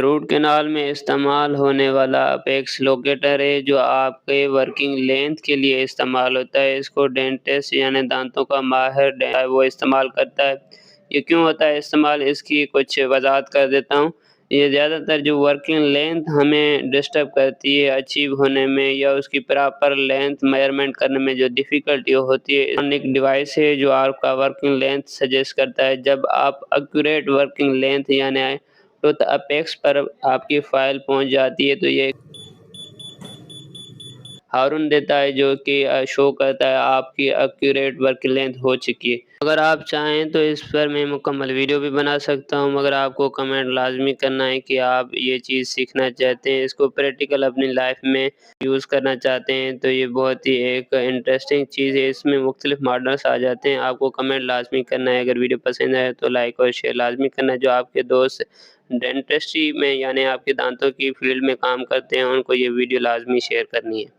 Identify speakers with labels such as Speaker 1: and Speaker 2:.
Speaker 1: Route canal میں استعمال ہونے والا اپیکس لوکیٹر ہے جو آپ کے ورکنگ لینتھ کے لیے استعمال ہوتا ہے۔ اس کو ڈینٹسٹ یعنی دانتوں کا ماہر وہ استعمال کرتا ہے۔ یہ کیوں ہوتا ہے استعمال، اس کی کچھ وضاحت کر دیتا ہوں۔ یہ زیادہ تر جو ورکنگ لینتھ ہمیں ڈسٹرب کرتی ہے اچیو ہونے میں، یا اس کی پراپر لینتھ میئرمنٹ کرنے میں جو ڈیفیکلٹی ہوتی ہے، ایک ڈیوائس ہے جو آپ کا ورکنگ لینتھ سجیسٹ کرتا ہے۔ جب آپ ایکوریٹ ورکنگ لینتھ یعنی ٹوتھ اپیکس پر آپ کی فائل پہنچ جاتی ہے تو یہ ہارن دیتا ہے جو کہ شو کرتا ہے آپ کی ایکوریٹ ورکنگ لینتھ ہو چکی ہے۔ اگر آپ چاہیں تو اس پر میں مکمل ویڈیو بھی بنا سکتا ہوں، مگر آپ کو کمنٹ لازمی کرنا ہے کہ آپ یہ چیز سیکھنا چاہتے ہیں، اس کو پریکٹیکل اپنی لائف میں یوز کرنا چاہتے ہیں تو یہ بہت ہی ایک انٹرسٹنگ چیز ہے۔ اس میں مختلف ماڈلس آ جاتے ہیں۔ آپ کو کمنٹ لازمی کرنا ہے، اگر ویڈیو پسند آئے تو لائک اور شیئر لازمی کرنا ہے۔ جو آپ کے دوست ڈینٹسٹری میں یعنی آپ کے دانتوں کی فیلڈ میں کام کرتے ہیں ان کو یہ ویڈیو لازمی شیئر کرنی ہے۔